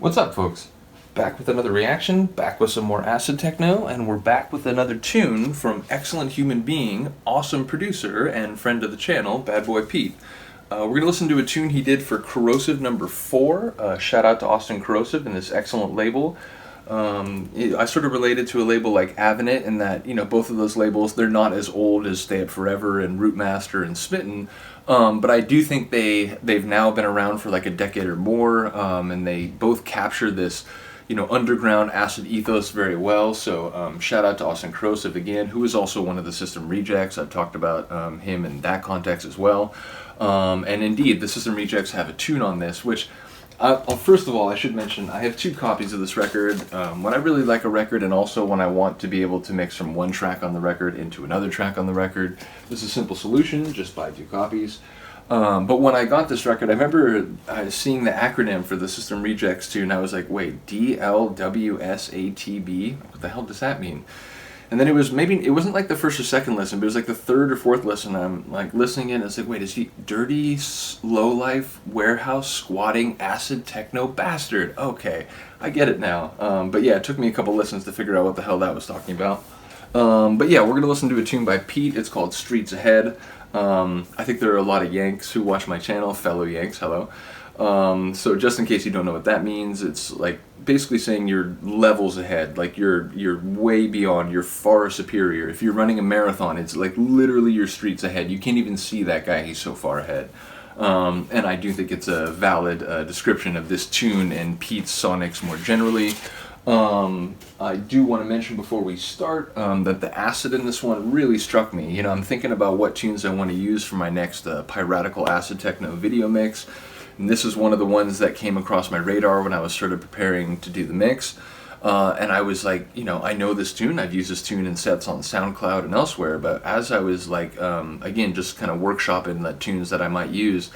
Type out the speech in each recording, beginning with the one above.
What's up, folks? Back with another reaction, back with some more acid techno, and we're back with another tune from excellent human being, awesome producer, and friend of the channel, Bad Boy Pete. We're going to listen to a tune he did for Corrosive number 4. Shout out to Austin Corrosive and this excellent label. I sort of related to a label like Avenit in that, you know, both of those labels, they're not as old as Stay Up Forever and Rootmaster and Smitten, but I do think they've now been around for like a decade or more, and they both capture this, you know, underground acid ethos very well. So shout out to Austin Corrosive again, who is also one of the System Rejects. I've talked about him in that context as well. And indeed, the System Rejects have a tune on this, which first of all, I should mention, I have 2 copies of this record. When I really like a record, and also when I want to be able to mix from one track on the record into another track on the record, this is a simple solution, just buy 2 copies. But when I got this record, I remember seeing the acronym for the System Rejects tune, and I was like, wait, DLWSATB? What the hell does that mean? And then it wasn't like the first or second listen, but it was like the 3rd or 4th listen. I'm like listening in, and it's like, wait, is he dirty, low-life, warehouse, squatting, acid techno bastard? Okay, I get it now. But yeah, it took me a couple listens to figure out what the hell that was talking about. But yeah, we're going to listen to a tune by Pete. It's called Streets Ahead. I think there are a lot of Yanks who watch my channel, fellow Yanks, hello. So just in case you don't know what that means, it's like basically saying you're levels ahead, like you're way beyond, you're far superior. If you're running a marathon, it's like literally your streets ahead. You can't even see that guy, he's so far ahead. And I do think it's a valid description of this tune and Pete's sonics more generally. I do want to mention before we start that the acid in this one really struck me. You know, I'm thinking about what tunes I want to use for my next piratical acid techno video mix. And this is one of the ones that came across my radar when I was sort of preparing to do the mix. And I was like, you know, I know this tune, I've used this tune in sets on SoundCloud and elsewhere, but as I was like, again, just kind of workshopping the tunes that I might use,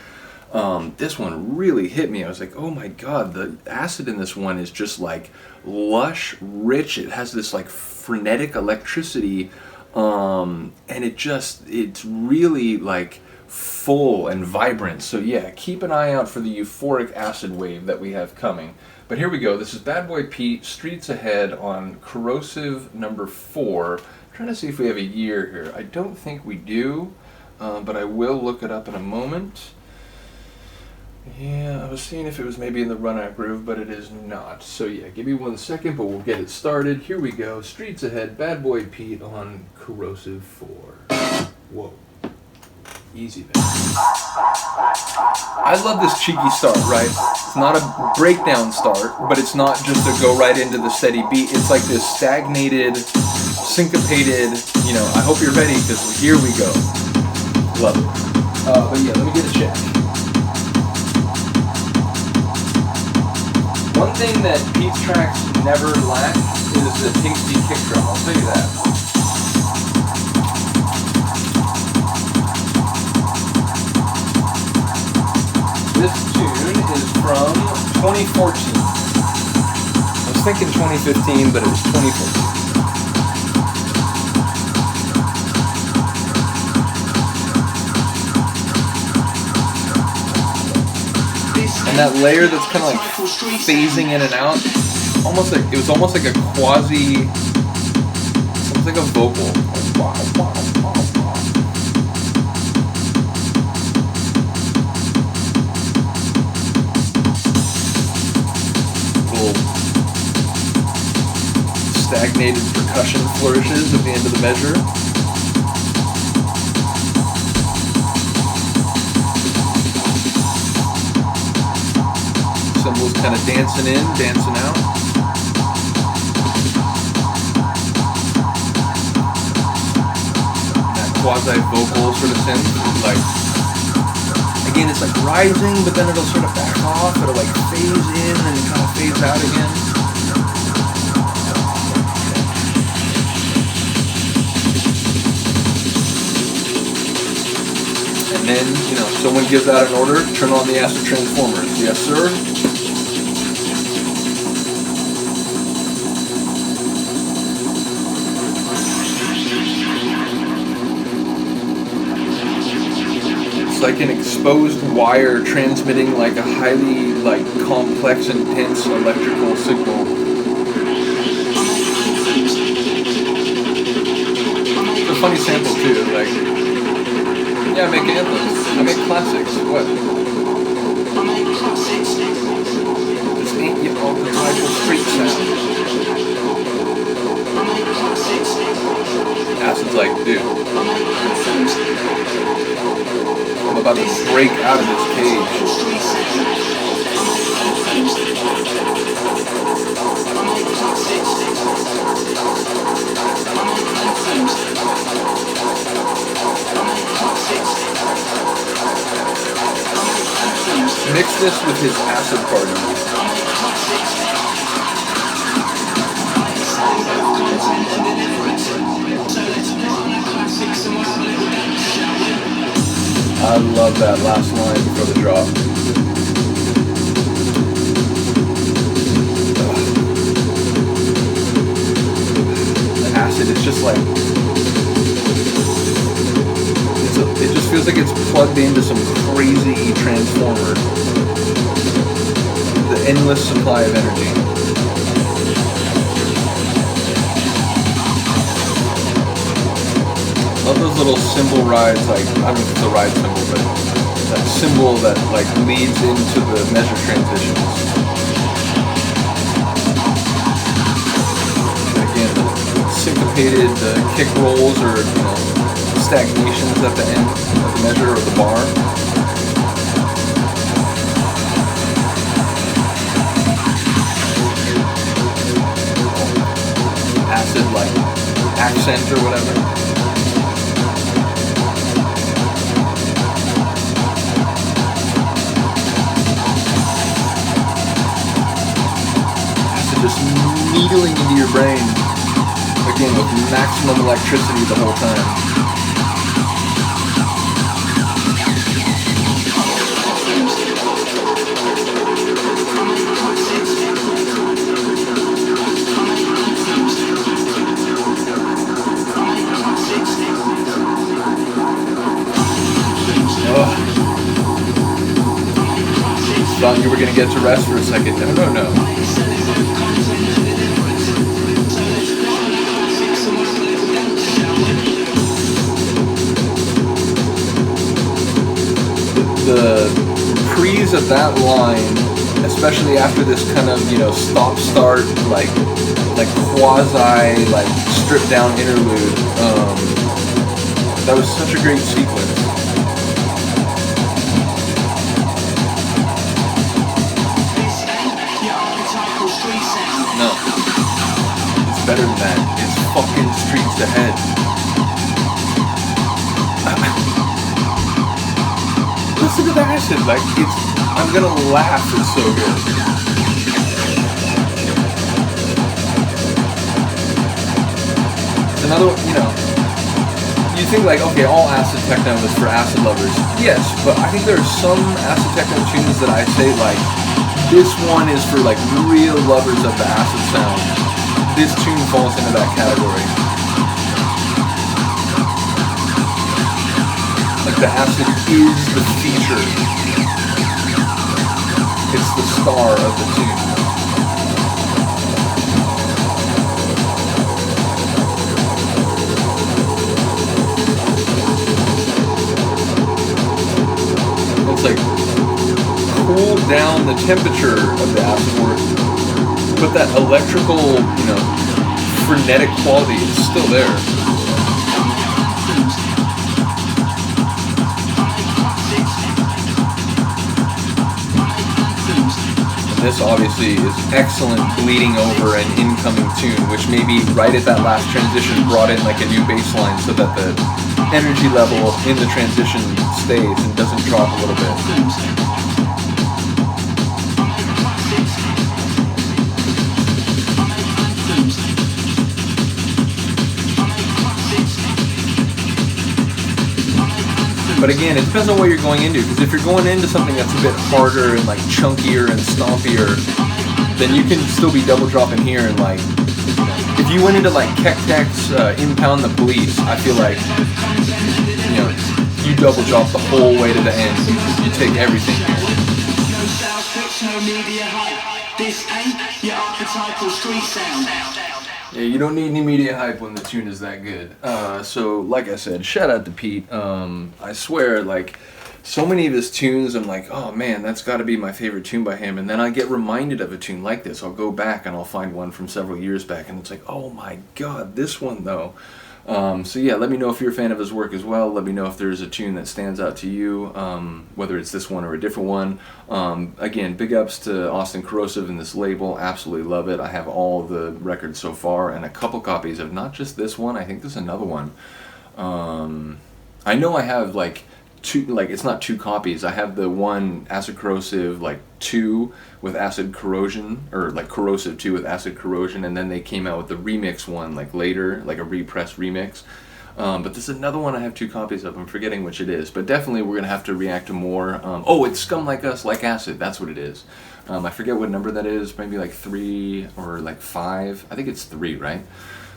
this one really hit me. I was like, oh my god, the acid in this one is just like lush, rich, it has this like frenetic electricity, and it's really like full and vibrant. So yeah, keep an eye out for the euphoric acid wave that we have coming. But here we go. This is Bad Boy Pete, Streets Ahead on Corrosive number 4. I'm trying to see if we have a year here. I don't think we do, but I will look it up in a moment. Yeah, I was seeing if it was maybe in the run-out groove, but it is not. So yeah, give me 1 second, but we'll get it started. Here we go. Streets Ahead, Bad Boy Pete on Corrosive 4. Whoa. Easy, man. I love this cheeky start, right? It's not a breakdown start, but it's not just a go right into the steady beat. It's like this stagnated, syncopated, you know, I hope you're ready, because here we go. Love it. But yeah, let me get a check. One thing that Pete's tracks never lack is the tasty kick drum, I'll tell you that. This tune is from 2014. I was thinking 2015, but it was 2014. And that layer that's kind of like phasing in and out, it was almost like a quasi, something like a vocal. Stagnated percussion flourishes at the end of the measure. Cymbals kind of dancing in, dancing out. That quasi-vocal sort of synth is like, again, it's like rising, but then it'll sort of back off, it'll like phase in and kind of phase out again. And then, you know, someone gives out an order, turn on the acid transformers. Yes, sir. It's like an exposed wire transmitting like a highly like complex and dense electrical signal. It's a funny sample too, like, yeah, I make anthems, I make classics, what? This ain't your archetypal street sound. Acid's like, dude, I'm about to break out of this cage. Mix this with his acid party. I love that last line before the drop. The acid is just like, it just feels like it's plugged into some crazy transformer. The endless supply of energy. Love those little cymbal rides, like, I don't know if it's a ride cymbal, but that cymbal that like leads into the measure transitions. Again, the syncopated kick rolls or, you know, stagnations at the end of the measure or the bar. Acid like accent or whatever. Just needling into your brain, again with maximum electricity the whole time. Thought you were going to get to rest for a second. No. The reprise of that line, especially after this kind of, you know, stop-start, like quasi, like stripped-down interlude, that was such a great sequence. No. It's better than that. It's fucking streets ahead. Listen to the acid, like, I'm gonna laugh, it's so good. It's another, you know, you think like, okay, all acid techno is for acid lovers. Yes, but I think there are some acid techno tunes that I say like, this one is for like real lovers of the acid sound. This tune falls into that category. Like the acid is the feature. It's the star of the tune. It's like cool down the temperature of the acid work, but that electrical, you know, frenetic quality is still there. This obviously is excellent bleeding over an incoming tune, which maybe right at that last transition brought in like a new bass line so that the energy level in the transition stays and doesn't drop a little bit. But again, it depends on what you're going into, because if you're going into something that's a bit harder and like chunkier and stompier, then you can still be double dropping here and like, if you went into like Kektek's Impound the Police, I feel like, you know, you double drop the whole way to the end. You take everything here. This ain't your archetypal street sound. Yeah, you don't need any media hype when the tune is that good. So, like I said, shout out to Pete. I swear, like, so many of his tunes, I'm like, oh man, that's got to be my favorite tune by him. And then I get reminded of a tune like this. I'll go back and I'll find one from several years back, and it's like, oh my god, this one though. So yeah, let me know if you're a fan of his work as well. Let me know if there's a tune that stands out to you, whether it's this one or a different one. Again, big ups to Austin Corrosive and this label. Absolutely love it. I have all the records so far and a couple copies of not just this one. I think there's another one. I know I have like two, like it's not two copies. I have the one Acid Corrosive like 2 with Acid Corrosion, or like Corrosive 2 with Acid Corrosion, and then they came out with the remix one like later, like a repressed remix. But there's another one I have 2 copies of. I'm forgetting which it is, but definitely we're gonna have to react to more. Oh, it's Scum Like Us, Like Acid. That's what it is. I forget what number that is. Maybe like 3 or like 5. I think it's 3, right?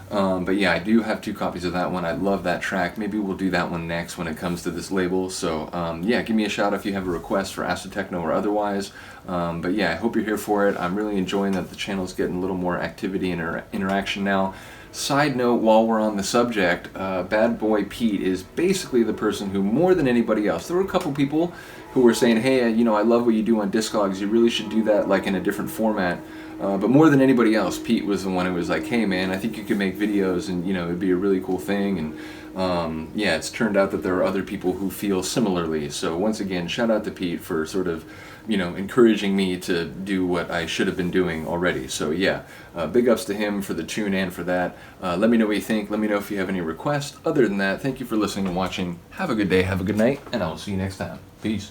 But yeah, I do have 2 copies of that one. I love that track. Maybe we'll do that one next when it comes to this label. So yeah, give me a shout if you have a request for acid techno or otherwise. But yeah, I hope you're here for it. I'm really enjoying that the channel's getting a little more activity and interaction now. Side note, while we're on the subject, Bad Boy Pete is basically the person who, more than anybody else, there were a couple people who were saying, hey, you know, I love what you do on Discogs. You really should do that like in a different format. But more than anybody else, Pete was the one who was like, hey man, I think you could make videos and, you know, it'd be a really cool thing. And yeah, it's turned out that there are other people who feel similarly. So once again, shout out to Pete for sort of, you know, encouraging me to do what I should have been doing already. So yeah, big ups to him for the tune and for that. Let me know what you think. Let me know if you have any requests. Other than that, thank you for listening and watching. Have a good day, have a good night, and I will see you next time. Peace.